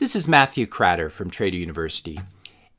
This is Matthew Cratter from Trader University,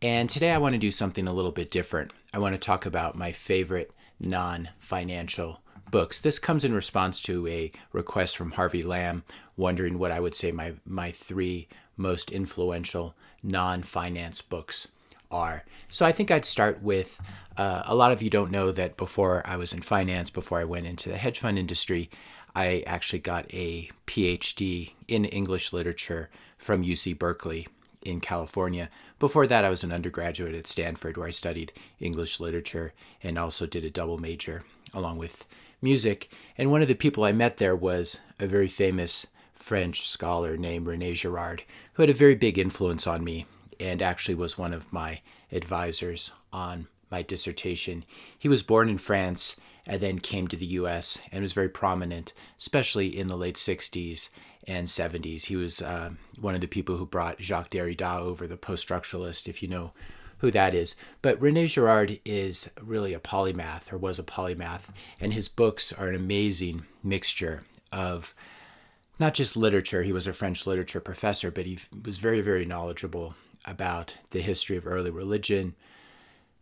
and today I want to do something a little bit different. I want to talk about my favorite non-financial books. This comes in response to a request from Harvey Lamb, wondering what I would say my three most influential non-finance books are. So I think I'd start with, a lot of you don't know that before I was in finance, before I went into the hedge fund industry, I actually got a PhD in English literature from UC Berkeley in California. Before that, I was an undergraduate at Stanford where I studied English literature and also did a double major along with music. And one of the people I met there was a very famous French scholar named Rene Girard, who had a very big influence on me and actually was one of my advisors on my dissertation. He was born in France and then came to the U.S. and was very prominent, especially in the late 60s and 70s. He was one of the people who brought Jacques Derrida over, the post-structuralist, if you know who that is. But Rene Girard is really a polymath, or was a polymath, and his books are an amazing mixture of not just literature. He was a French literature professor, but he was very, very knowledgeable about the history of early religion,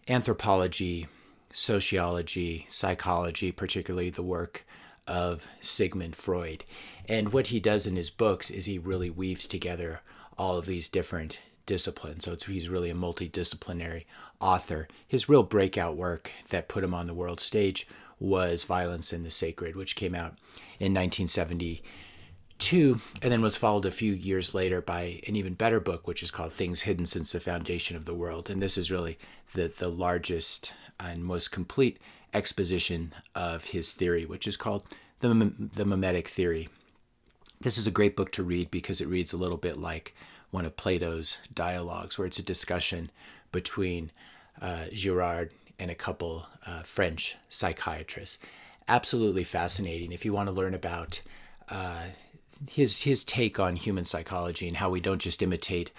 anthropology, sociology, psychology, particularly the work of Sigmund Freud. And what he does in his books is he really weaves together all of these different disciplines. So he's really a multidisciplinary author. His real breakout work that put him on the world stage was Violence in the Sacred, which came out in 1972 and then was followed a few years later by an even better book, which is called Things Hidden Since the Foundation of the World. And this is really the largest and most complete exposition of his theory, which is called the mimetic theory. This is a great book to read because it reads a little bit like one of Plato's dialogues, where it's a discussion between Girard and a couple French psychiatrists. Absolutely fascinating. If you want to learn about his take on human psychology and how we don't just imitate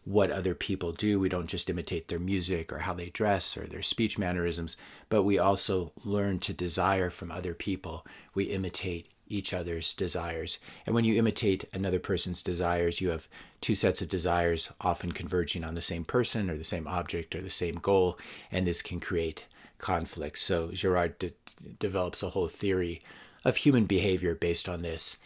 what other people do. We don't just imitate their music or how they dress or their speech mannerisms, but we also learn to desire from other people. We imitate each other's desires. And when you imitate another person's desires, you have two sets of desires often converging on the same person or the same object or the same goal, and this can create conflict. So Girard develops a whole theory of human behavior based on this.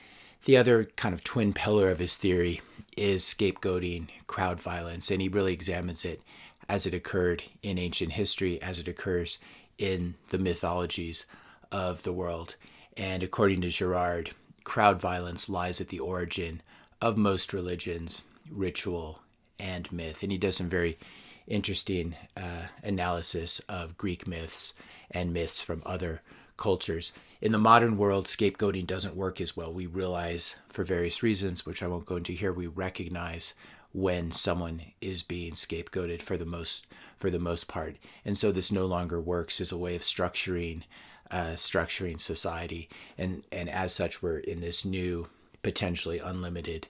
The other kind of twin pillar of his theory is scapegoating, crowd violence, and he really examines it as it occurred in ancient history, as it occurs in the mythologies of the world. And according to Girard, crowd violence lies at the origin of most religions, ritual, and myth. And he does some very interesting analysis of Greek myths and myths from other cultures. In the modern world, scapegoating doesn't work as well. We realize, for various reasons, which I won't go into here, we recognize when someone is being scapegoated for the most part. And so this no longer works as a way of structuring society. And as such, we're in this new, potentially unlimited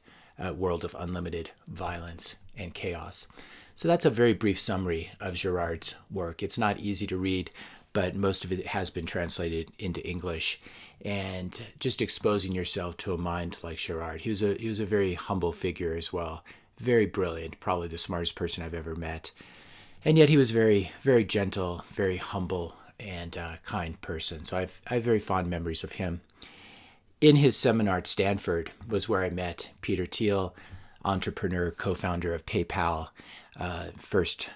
world of unlimited violence and chaos. So that's a very brief summary of Girard's work. It's not easy to read, but most of it has been translated into English. And just exposing yourself to a mind like Girard. He was a very humble figure as well. Very brilliant, probably the smartest person I've ever met. And yet he was very, very gentle, very humble, and kind person. So I have very fond memories of him. In his seminar at Stanford was where I met Peter Thiel, entrepreneur, co-founder of PayPal, first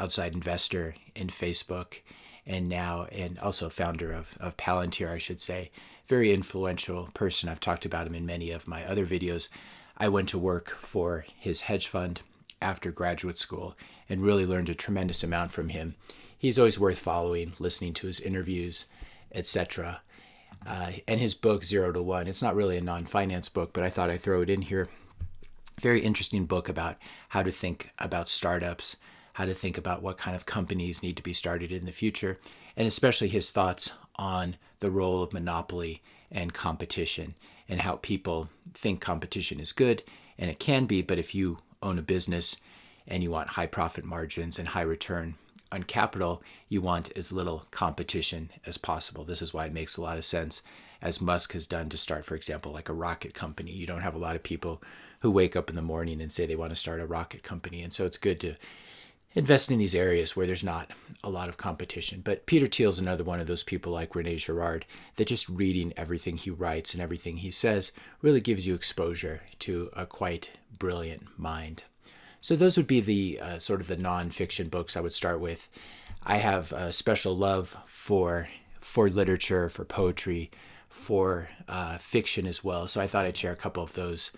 outside investor in Facebook, and also founder of Palantir, I should say. Very influential person. I've talked about him in many of my other videos. I went to work for his hedge fund after graduate school and really learned a tremendous amount from him. He's always worth following, listening to his interviews, etc. And his book, 0 to 1, it's not really a non-finance book, but I thought I'd throw it in here. Very interesting book about how to think about startups, how to think about what kind of companies need to be started in the future, and especially his thoughts on the role of monopoly and competition and how people think competition is good, and it can be, but if you own a business and you want high profit margins and high return on capital, you want as little competition as possible. This is why it makes a lot of sense, as Musk has done, to start, for example, like a rocket company. You don't have a lot of people who wake up in the morning and say they want to start a rocket company. And so it's good to invest in these areas where there's not a lot of competition. But Peter Thiel's another one of those people like Rene Girard that just reading everything he writes and everything he says really gives you exposure to a quite brilliant mind. So those would be the sort of the nonfiction books I would start with. I have a special love for literature, for poetry, for fiction as well. So I thought I'd share a couple of those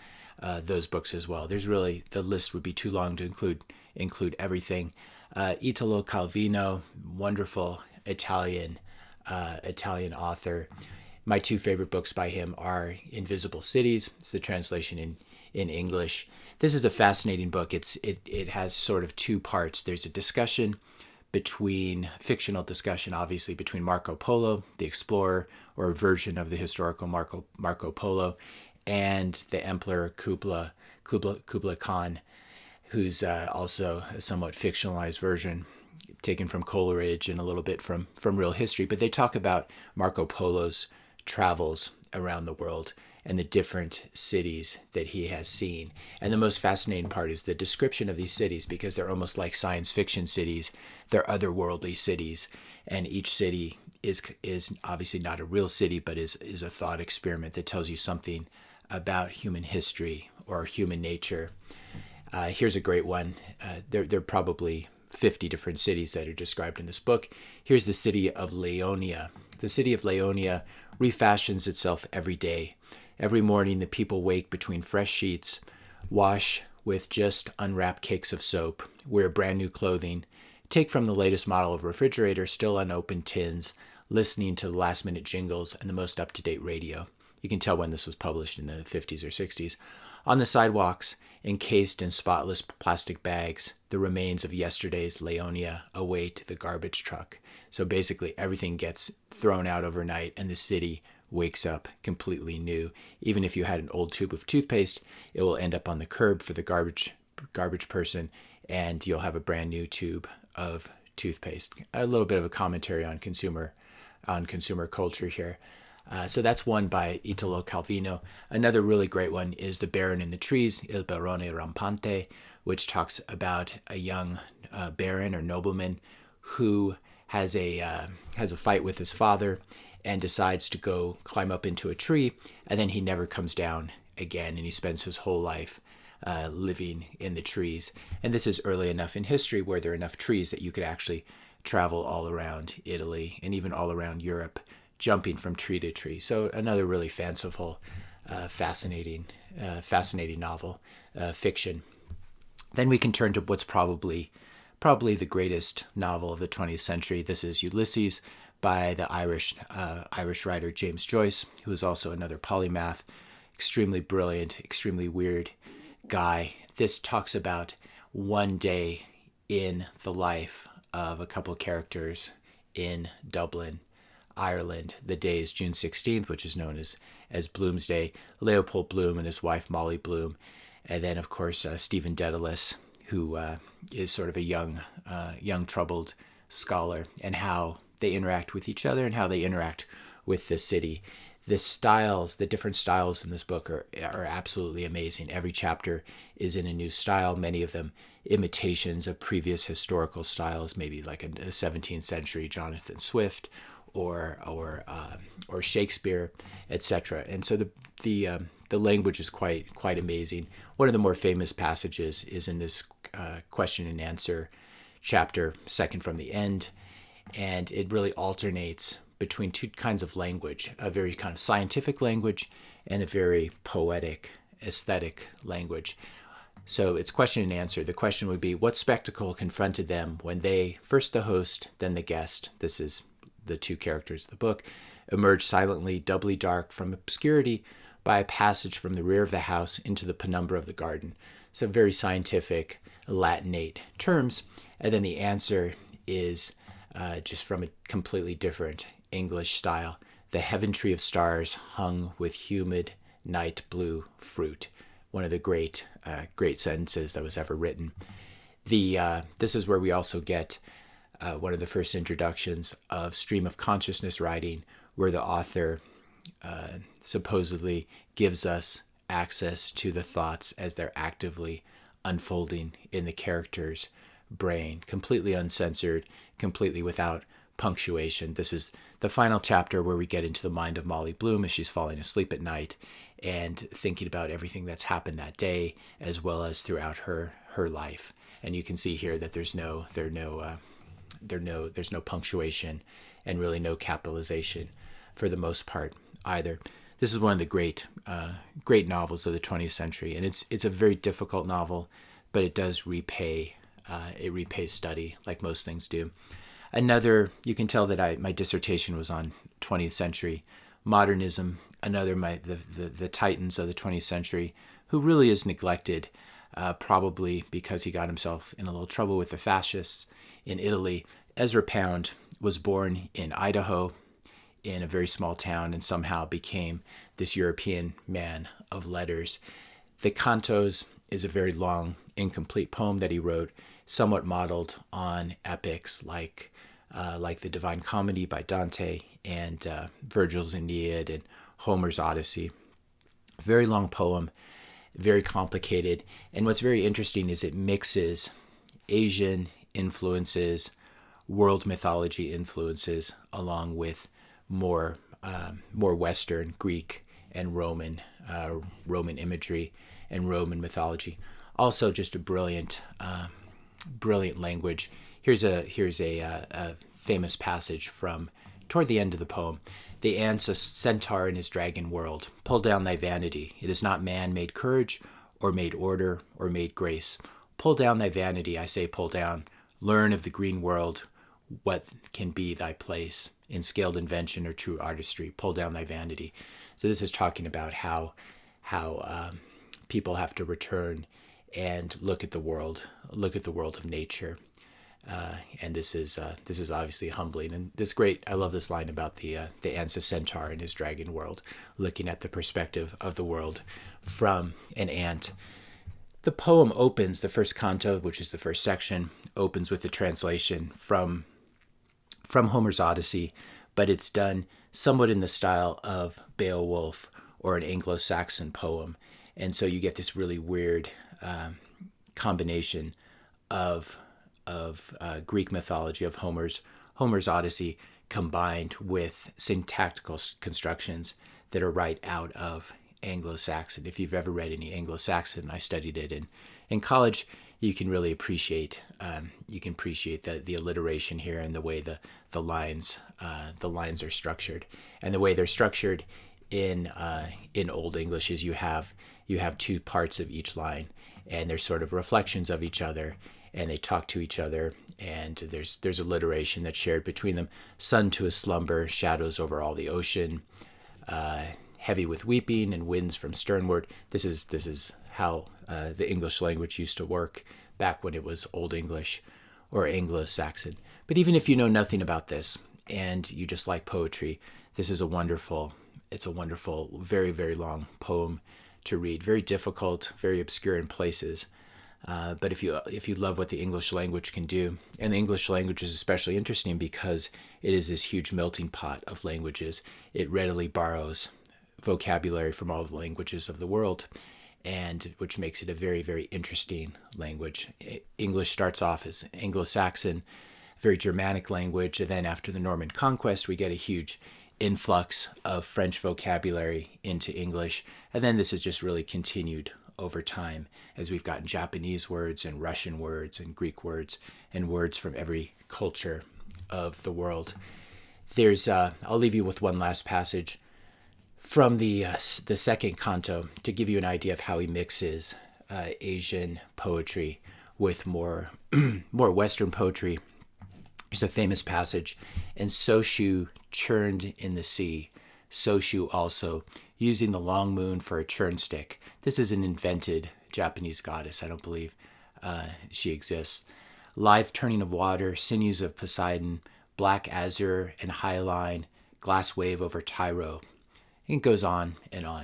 books as well. There's really, the list would be too long to include everything. Italo Calvino, wonderful Italian author. My two favorite books by him are Invisible Cities. It's the translation in English. This is a fascinating book. It has sort of two parts. There's a discussion fictional discussion, obviously, between Marco Polo, the explorer, or a version of the historical Marco Polo, and the Emperor Kublai Khan, who's also a somewhat fictionalized version taken from Coleridge and a little bit from real history. But they talk about Marco Polo's travels around the world and the different cities that he has seen. And the most fascinating part is the description of these cities, because they're almost like science fiction cities. They're otherworldly cities, and each city is obviously not a real city, but is a thought experiment that tells you something about human history or human nature. Here's a great one. There are probably 50 different cities that are described in this book. Here's the city of Leonia. The city of Leonia refashions itself every day. Every morning, the people wake between fresh sheets, wash with just unwrapped cakes of soap, wear brand new clothing, take from the latest model of refrigerator still unopened tins, listening to the last-minute jingles and the most up-to-date radio. You can tell when this was published, in the 50s or 60s. On the sidewalks, encased in spotless plastic bags, the remains of yesterday's Leonia await the garbage truck. So basically, everything gets thrown out overnight, and the city wakes up completely new. Even if you had an old tube of toothpaste, it will end up on the curb for the garbage person, and you'll have a brand new tube of toothpaste. A little bit of a commentary on consumer culture here. So that's one by Italo Calvino. Another really great one is The Baron in the Trees, Il Barone Rampante, which talks about a young baron or nobleman who has a fight with his father and decides to go climb up into a tree, and then he never comes down again, and he spends his whole life living in the trees. And this is early enough in history where there are enough trees that you could actually travel all around Italy and even all around Europe, jumping from tree to tree. So another really fanciful, fascinating novel, fiction. Then we can turn to what's probably the greatest novel of the 20th century. This is Ulysses by the Irish writer James Joyce, who is also another polymath, extremely brilliant, extremely weird guy. This talks about one day in the life of a couple characters in Dublin, Ireland. The day is June 16th, which is known as Bloomsday. Leopold Bloom and his wife Molly Bloom, and then of course Stephen Dedalus, who is sort of a young troubled scholar, and how they interact with each other and how they interact with the city. The different styles in this book are absolutely amazing. Every chapter is in a new style, many of them imitations of previous historical styles, maybe like a 17th century Jonathan Swift or Shakespeare, etc. And so the language is quite amazing. One of the more famous passages is in this question and answer chapter, second from the end, and it really alternates between two kinds of language, a very kind of scientific language and a very poetic, aesthetic language. So it's question and answer. The question would be, what spectacle confronted them when they, first the host, then the guest, this is the two characters of the book, emerged silently, doubly dark from obscurity by a passage from the rear of the house into the penumbra of the garden. So very scientific, Latinate terms. And then the answer is just from a completely different English style. The heaven tree of stars hung with humid night blue fruit. One of the great sentences that was ever written. This is where we also get one of the first introductions of stream of consciousness writing, where the author supposedly gives us access to the thoughts as they're actively unfolding in the character's brain, completely uncensored, completely without punctuation. This is the final chapter where we get into the mind of Molly Bloom as she's falling asleep at night and thinking about everything that's happened that day, as well as throughout her life. And you can see here that there's no punctuation and really no capitalization for the most part either. This is one of the great novels of the 20th century, and it's a very difficult novel, but it does repay study like most things do. Another, you can tell that my dissertation was on 20th century modernism. Another, the titans of the 20th century, who really is neglected, probably because he got himself in a little trouble with the fascists in Italy. Ezra Pound was born in Idaho, in a very small town, and somehow became this European man of letters. The Cantos is a very long, incomplete poem that he wrote, somewhat modeled on epics like the Divine Comedy by Dante and Virgil's Aeneid and Homer's Odyssey. Very long poem, very complicated. And what's very interesting is it mixes Asian influences, world mythology influences, along with more Western, Greek and Roman imagery and Roman mythology. Also, just a brilliant language. Here's a famous passage from toward the end of the poem. The ant's a centaur in his dragon world. Pull down thy vanity. It is not man made courage, or made order, or made grace. Pull down thy vanity, I say pull down. Learn of the green world what can be thy place in scaled invention or true artistry. Pull down thy vanity. So this is talking about how people have to return and look at the world of nature. And this is obviously humbling. And I love this line about the Ansa centaur in his dragon world, looking at the perspective of the world from an ant. The poem opens, the first canto, which is the first section, opens with a translation from Homer's Odyssey, but it's done somewhat in the style of Beowulf or an Anglo-Saxon poem. And so you get this really weird combination of Greek mythology, of Homer's Odyssey, combined with syntactical constructions that are right out of Anglo-Saxon. If you've ever read any Anglo-Saxon, I studied it in college, you can really appreciate the alliteration here and the way the lines are structured. And the way they're structured in Old English is you have two parts of each line, and they're sort of reflections of each other, and they talk to each other, and there's alliteration that's shared between them. Sun to a slumber, shadows over all the ocean, heavy with weeping and winds from sternward. This is how the English language used to work back when it was Old English or Anglo-Saxon. But even if you know nothing about this and you just like poetry, this is a wonderful, very, very long poem to read. Very difficult, very obscure in places. But if you love what the English language can do, and the English language is especially interesting because it is this huge melting pot of languages. It readily borrows vocabulary from all the languages of the world, and which makes it a very, very interesting language. English starts off as Anglo-Saxon, very Germanic language, and then after the Norman conquest, we get a huge influx of French vocabulary into English, and then this has just really continued over time as we've gotten Japanese words and Russian words and Greek words and words from every culture of the world. I'll leave you with one last passage from the second canto to give you an idea of how he mixes Asian poetry with more Western poetry. There's a famous passage, and Soshu churned in the sea, Soshu also, using the long moon for a churn stick. This is an invented Japanese goddess. I don't believe she exists. Lithe turning of water, sinews of Poseidon, black azure and hyaline, glass wave over Tyro. It goes on,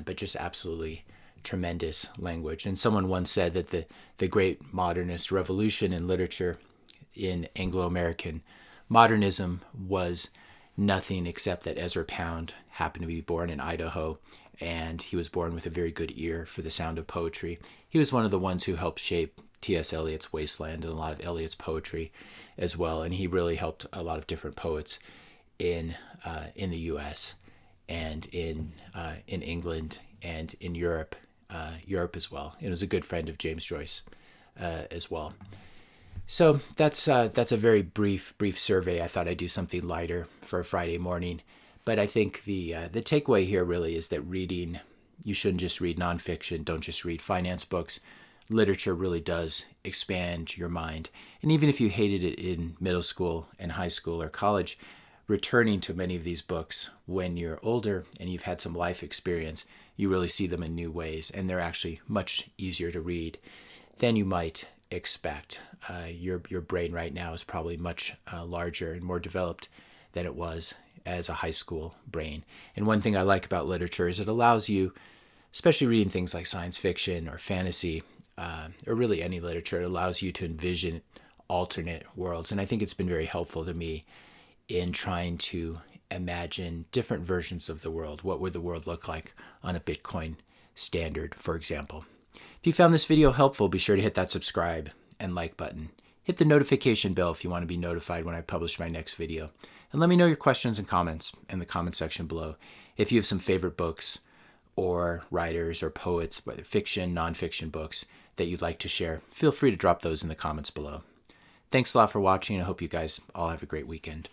but just absolutely tremendous language. And someone once said that the great modernist revolution in literature in Anglo-American modernism was nothing except that Ezra Pound happened to be born in Idaho and he was born with a very good ear for the sound of poetry. He was one of the ones who helped shape T.S. Eliot's Wasteland and a lot of Eliot's poetry as well, and he really helped a lot of different poets in the U.S. and in England and in Europe as well. And was a good friend of James Joyce as well. So that's a very brief survey. I thought I'd do something lighter for a Friday morning, but I think the takeaway here really is that reading, you shouldn't just read nonfiction. Don't just read finance books. Literature really does expand your mind. And even if you hated it in middle school and high school or college, returning to many of these books when you're older and you've had some life experience, you really see them in new ways, and they're actually much easier to read than you might expect. Your brain right now is probably much larger and more developed than it was as a high school brain. And one thing I like about literature is it allows you, especially reading things like science fiction or fantasy, or really any literature, it allows you to envision alternate worlds. And I think it's been very helpful to me in trying to imagine different versions of the world. What would the world look like on a Bitcoin standard, for example? If you found this video helpful, be sure to hit that subscribe and like button. Hit the notification bell if you want to be notified when I publish my next video. And let me know your questions and comments in the comment section below. If you have some favorite books or writers or poets, whether fiction, nonfiction books, that you'd like to share, feel free to drop those in the comments below. Thanks a lot for watching, and I hope you guys all have a great weekend.